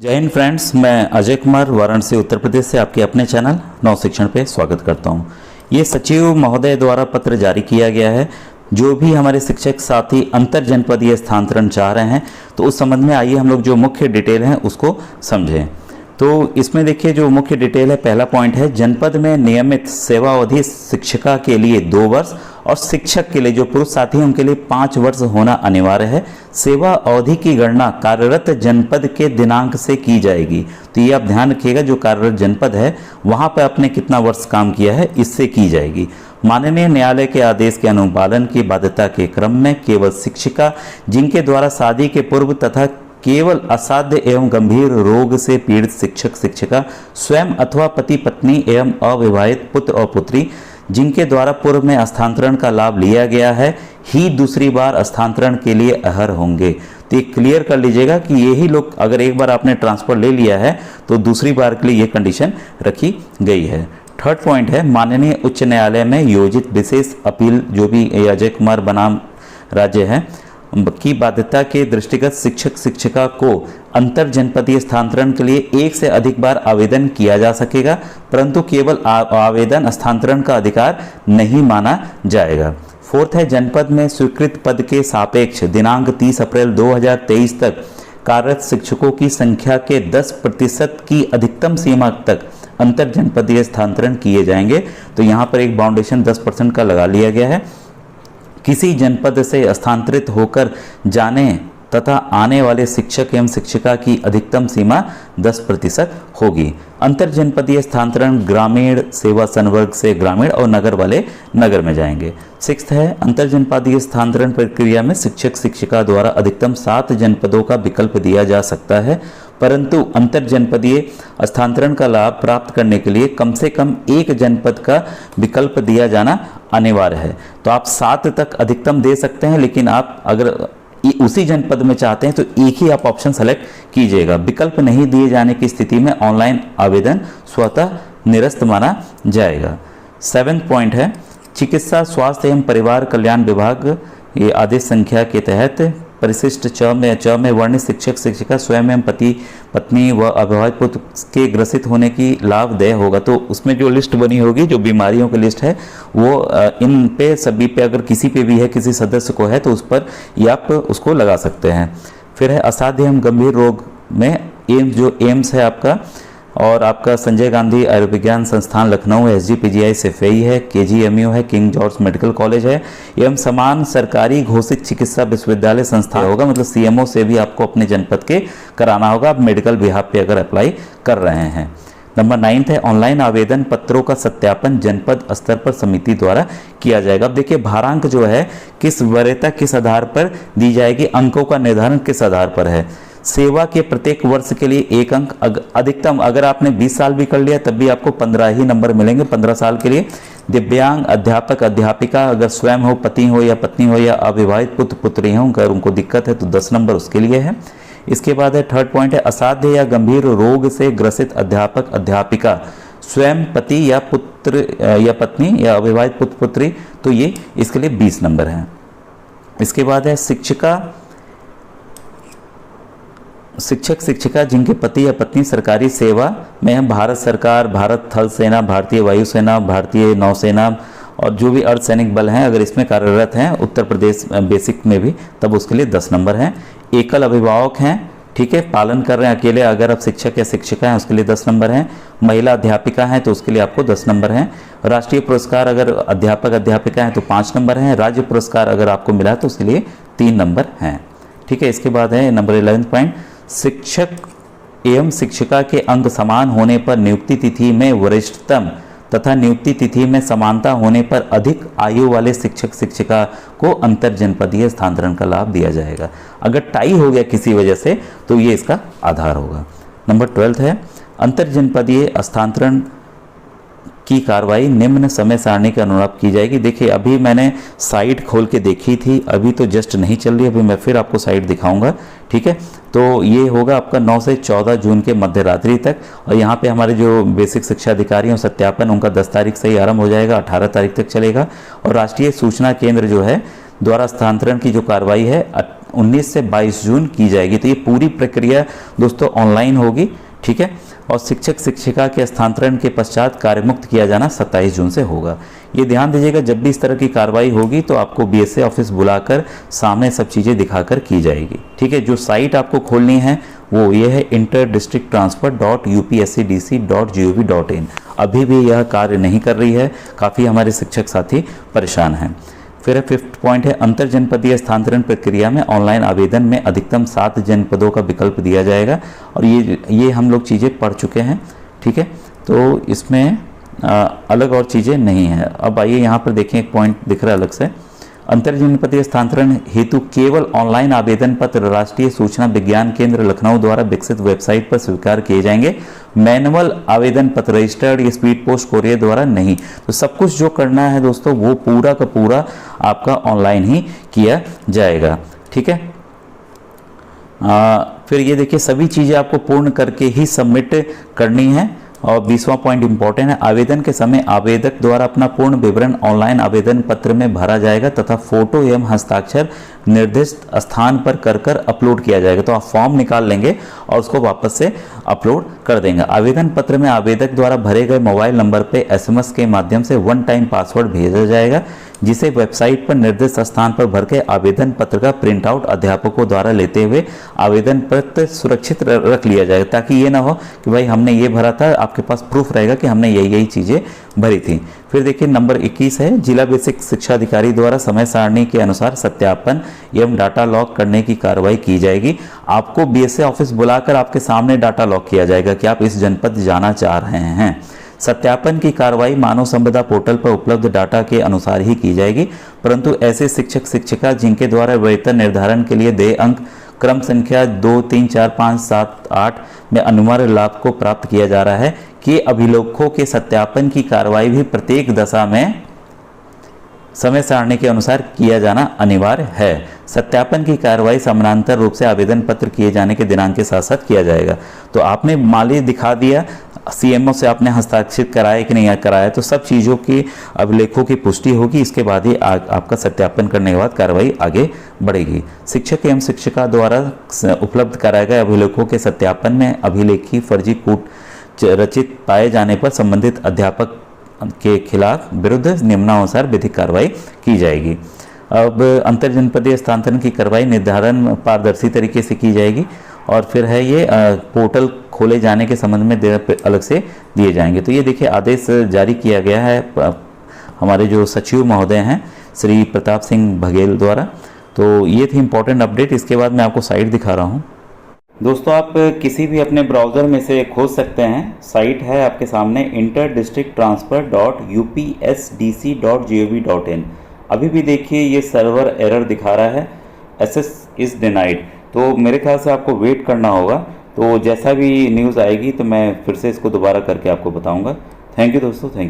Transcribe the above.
जय हिंद फ्रेंड्स, मैं अजय कुमार वाराणसी उत्तर प्रदेश से आपके अपने चैनल नव शिक्षण पे स्वागत करता हूँ। ये सचिव महोदय द्वारा पत्र जारी किया गया है। जो भी हमारे शिक्षक साथी अंतर जनपदीय स्थानांतरण चाह रहे हैं तो उस संबंध में आइए हम लोग जो मुख्य डिटेल हैं उसको समझें। तो इसमें देखिए जो मुख्य डिटेल है, पहला पॉइंट है जनपद में नियमित सेवावधि शिक्षिका के लिए 2 वर्ष और शिक्षक के लिए जो पुरुष साथी हैं उनके लिए 5 वर्ष होना अनिवार्य है। सेवा अवधि की गणना कार्यरत जनपद के दिनांक से की जाएगी। तो ये आप ध्यान रखिएगा, जो कार्यरत जनपद है वहां पर आपने कितना वर्ष काम किया है इससे की जाएगी। माननीय न्यायालय के आदेश के अनुपालन की बाध्यता के क्रम में केवल शिक्षिका जिनके द्वारा शादी के पूर्व तथा केवल असाध्य एवं गंभीर रोग से पीड़ित शिक्षक शिक्षिका स्वयं अथवा पति पत्नी एवं अविवाहित पुत्र और पुत्री जिनके द्वारा पूर्व में स्थानांतरण का लाभ लिया गया है ही दूसरी बार स्थानांतरण के लिए अर्ह होंगे। तो ये क्लियर कर लीजिएगा कि यही लोग, अगर एक बार आपने ट्रांसफर ले लिया है तो दूसरी बार के लिए ये कंडीशन रखी गई है। थर्ड पॉइंट है माननीय उच्च न्यायालय में योजित विशेष अपील जो भी अजय कुमार बनाम राज्य है की बाध्यता के दृष्टिगत शिक्षक शिक्षिका को अंतर जनपदीय स्थानांतरण के लिए एक से अधिक बार आवेदन किया जा सकेगा, परंतु केवल आवेदन स्थानांतरण का अधिकार नहीं माना जाएगा। फोर्थ है जनपद में स्वीकृत पद के सापेक्ष दिनांक 30 अप्रैल 2023 तक कार्यरत शिक्षकों की संख्या के 10% की अधिकतम सीमा तक अंतर जनपदीय स्थानांतरण किए जाएंगे। तो यहाँ पर एक बाउंडेशन 10% का लगा लिया गया है। किसी जनपद से स्थानांतरित होकर जाने तथा आने वाले शिक्षक एवं शिक्षिका की अधिकतम सीमा 10% होगी। अंतर जनपदीय स्थानांतरण ग्रामीण सेवा संवर्ग से ग्रामीण और नगर वाले नगर में जाएंगे। सिक्स्थ है अंतर जनपदीय स्थानांतरण प्रक्रिया में शिक्षक शिक्षिका द्वारा अधिकतम 7 जनपदों का विकल्प दिया जा सकता है, परंतु अंतर जनपदीय स्थानांतरण का लाभ प्राप्त करने के लिए कम से कम 1 जनपद का विकल्प दिया जाना अनिवार्य है। तो आप 7 तक अधिकतम दे सकते हैं, लेकिन आप अगर उसी जनपद में चाहते हैं तो एक ही आप ऑप्शन सेलेक्ट कीजिएगा। विकल्प नहीं दिए जाने की स्थिति में ऑनलाइन आवेदन स्वतः निरस्त माना जाएगा। 7th पॉइंट है चिकित्सा स्वास्थ्य एवं परिवार कल्याण विभाग ये आदेश संख्या के तहत परिशिष्ट च में वर्णित शिक्षक शिक्षिका स्वयं एवं पति पत्नी व अविवाहित पुत्र के ग्रसित होने की लाभदेय होगा। तो उसमें जो लिस्ट बनी होगी, जो बीमारियों की लिस्ट है वो इन पे सभी पे अगर किसी पे भी है, किसी सदस्य को है तो उस पर ये आप उसको लगा सकते हैं। फिर है असाध्य एवं गंभीर रोग में एम्स, जो एम्स है आपका और आपका संजय गांधी आयुर्विज्ञान संस्थान लखनऊ है, SGPGI सिफई है, KGMU है, किंग जॉर्ज मेडिकल कॉलेज है एवं समान सरकारी घोषित चिकित्सा विश्वविद्यालय संस्थान होगा। मतलब CMO से भी आपको अपने जनपद के कराना होगा, आप मेडिकल बिहाफ पे अगर अप्लाई कर रहे हैं। नंबर 9 है ऑनलाइन आवेदन पत्रों का सत्यापन जनपद स्तर पर समिति द्वारा किया जाएगा। अब देखिए भारांक जो है किस वरीयता किस आधार पर दी जाएगी, अंकों का निर्धारण किस आधार पर है। सेवा के प्रत्येक वर्ष के लिए 1 अंक, अधिकतम अगर आपने 20 साल भी कर लिया तब भी आपको 15 ही नंबर मिलेंगे 15 साल के लिए। दिव्यांग अध्यापक अध्यापिका अगर स्वयं हो, पति हो या पत्नी हो या अविवाहित पुत्र पुत्री हो, अगर उनको दिक्कत है तो 10 नंबर उसके लिए है। इसके बाद है थर्ड पॉइंट है असाध्य या गंभीर रोग से ग्रसित अध्यापक अध्यापिका स्वयं पति या पुत्र या पत्नी या अविवाहित पुत्र पुत्री, तो ये इसके लिए 20 नंबर है। इसके बाद है शिक्षक शिक्षिका जिनके पति या पत्नी सरकारी सेवा में हैं, भारत सरकार, भारत थल सेना, भारतीय वायुसेना, भारतीय नौसेना और जो भी अर्धसैनिक बल हैं अगर इसमें कार्यरत हैं, उत्तर प्रदेश बेसिक में भी, तब उसके लिए 10 नंबर हैं। एकल अभिभावक हैं, ठीक है, पालन कर रहे हैं अकेले, अगर आप शिक्षक या शिक्षिका हैं उसके लिए 10 नंबर हैं। महिला अध्यापिका हैं तो उसके लिए आपको 10 नंबर हैं। राष्ट्रीय पुरस्कार अगर अध्यापक अध्यापिका हैं तो 5 नंबर हैं। राज्य पुरस्कार अगर आपको मिला तो उसके लिए 3 नंबर हैं, ठीक है। इसके बाद है नंबर 11 पॉइंट शिक्षक एवं शिक्षिका के अंग समान होने पर नियुक्ति तिथि में वरिष्ठतम तथा नियुक्ति तिथि में समानता होने पर अधिक आयु वाले शिक्षक शिक्षिका को अंतर जनपदीय स्थानांतरण का लाभ दिया जाएगा। अगर टाई हो गया किसी वजह से तो ये इसका आधार होगा। नंबर 12 है अंतर जनपदीय स्थानांतरण की कार्रवाई निम्न समय सारणी के अनुरूप की जाएगी। देखिए अभी मैंने साइट खोल के देखी थी, अभी तो जस्ट नहीं चल रही, अभी मैं फिर आपको साइट दिखाऊंगा, ठीक है। तो ये होगा आपका 9 से 14 जून के मध्य रात्रि तक, और यहाँ पे हमारे जो बेसिक शिक्षा अधिकारी हैं सत्यापन उनका 10 तारीख से ही आरंभ हो जाएगा, 18 तारीख तक चलेगा। और राष्ट्रीय सूचना केंद्र जो है द्वारा स्थानांतरण की जो कार्रवाई है 19 से 22 जून की जाएगी। तो ये पूरी प्रक्रिया दोस्तों ऑनलाइन होगी, ठीक है। और शिक्षक शिक्षिका के स्थानांतरण के पश्चात कार्यमुक्त किया जाना 27 जून से होगा। ये ध्यान दीजिएगा, जब भी इस तरह की कार्रवाई होगी तो आपको बीएसए ऑफिस बुलाकर सामने सब चीज़ें दिखाकर की जाएगी, ठीक है। जो साइट आपको खोलनी है वो ये है interdistricttransfer.upscdc.gov.in। अभी भी यह कार्य नहीं कर रही है, काफ़ी हमारे शिक्षक साथी परेशान हैं। फिर 5th पॉइंट है, अंतर जनपदीय स्थानांतरण प्रक्रिया में ऑनलाइन आवेदन में अधिकतम 7 जनपदों का विकल्प दिया जाएगा। और ये हम लोग चीज़ें पढ़ चुके हैं, ठीक है। तो इसमें अलग और चीज़ें नहीं है। अब आइए यहाँ पर देखें, एक पॉइंट दिख रहा है अलग से, अंतर जनपदीय स्थानांतरण हेतु केवल ऑनलाइन आवेदन पत्र राष्ट्रीय सूचना विज्ञान केंद्र लखनऊ द्वारा विकसित वेबसाइट पर स्वीकार किए जाएंगे। मैनुअल आवेदन पत्र रजिस्टर्ड या स्पीड पोस्ट कोरियर द्वारा नहीं। तो सब कुछ जो करना है दोस्तों वो पूरा का पूरा आपका ऑनलाइन ही किया जाएगा, ठीक है। फिर ये देखिए, सभी चीज़ें आपको पूर्ण करके ही सबमिट करनी है। और 20वां पॉइंट इंपॉर्टेंट है, आवेदन के समय आवेदक द्वारा अपना पूर्ण विवरण ऑनलाइन आवेदन पत्र में भरा जाएगा तथा फोटो एवं हस्ताक्षर निर्दिष्ट स्थान पर कर अपलोड किया जाएगा। तो आप फॉर्म निकाल लेंगे और उसको वापस से अपलोड कर देंगे। आवेदन पत्र में आवेदक द्वारा भरे गए मोबाइल नंबर पर SMS के माध्यम से 1 टाइम पासवर्ड भेजा जाएगा, जिसे वेबसाइट पर निर्दिष्ट स्थान पर भर के आवेदन पत्र का प्रिंट आउट अध्यापकों द्वारा लेते हुए आवेदन पत्र सुरक्षित रख लिया जाएगा, ताकि ये ना हो कि भाई हमने ये भरा था, आपके पास प्रूफ रहेगा कि हमने यही चीज़ें भरी थी। फिर देखिए नंबर 21 है, जिला बेसिक शिक्षा अधिकारी द्वारा समय सारणी के अनुसार सत्यापन एवं डाटा लॉक करने की कार्रवाई की जाएगी। आपको बीएसए ऑफिस बुलाकर आपके सामने डाटा लॉक किया जाएगा कि आप इस जनपद जाना चाह रहे हैं। सत्यापन की कार्रवाई मानव संपदा पोर्टल पर उपलब्ध डाटा के अनुसार ही की जाएगी, परंतु ऐसे शिक्षक शिक्षिका जिनके द्वारा वेतन निर्धारण के लिए देय अंक क्रम संख्या 2, 3, 4, 5, 7, 8 में अनिवार्य लाभ को प्राप्त किया जा रहा है कि अभिलेखों के सत्यापन की कार्रवाई भी प्रत्येक दशा में समय सारणी के अनुसार किया जाना अनिवार्य है। सत्यापन की कार्रवाई समानांतर रूप से आवेदन पत्र किए जाने के दिनांक के साथ साथ किया जाएगा। तो आपने माली दिखा दिया, CMO से आपने हस्ताक्षर कराया कि नहीं कराया, तो सब चीज़ों की अभिलेखों की पुष्टि होगी। इसके बाद ही आपका सत्यापन करने के बाद कार्रवाई आगे बढ़ेगी। शिक्षक एवं शिक्षिका द्वारा उपलब्ध कराए गए अभिलेखों के सत्यापन में अभिलेखी फर्जी कूट रचित पाए जाने पर संबंधित अध्यापक के खिलाफ विरुद्ध निम्नानुसार विधिक कार्रवाई की जाएगी। अब अंतर जनपदीय स्थानांतरण की कार्रवाई निर्धारण पारदर्शी तरीके से की जाएगी। और फिर है ये पोर्टल खोले जाने के संबंध में अलग से दिए जाएंगे। तो ये देखिए आदेश जारी किया गया है हमारे जो सचिव महोदय हैं श्री प्रताप सिंह बघेल द्वारा। तो ये थी इम्पोर्टेंट अपडेट। इसके बाद मैं आपको साइट दिखा रहा हूँ। दोस्तों आप किसी भी अपने ब्राउज़र में से खोज सकते हैं, साइट है आपके सामने interdistricttransfer.upsdc.gov.in। अभी भी देखिए ये सर्वर एरर दिखा रहा है, एक्सेस इज़ डिनाइड। तो मेरे ख्याल से आपको वेट करना होगा। तो जैसा भी न्यूज़ आएगी तो मैं फिर से इसको दोबारा करके आपको बताऊंगा। थैंक यू दोस्तों, थैंक यू।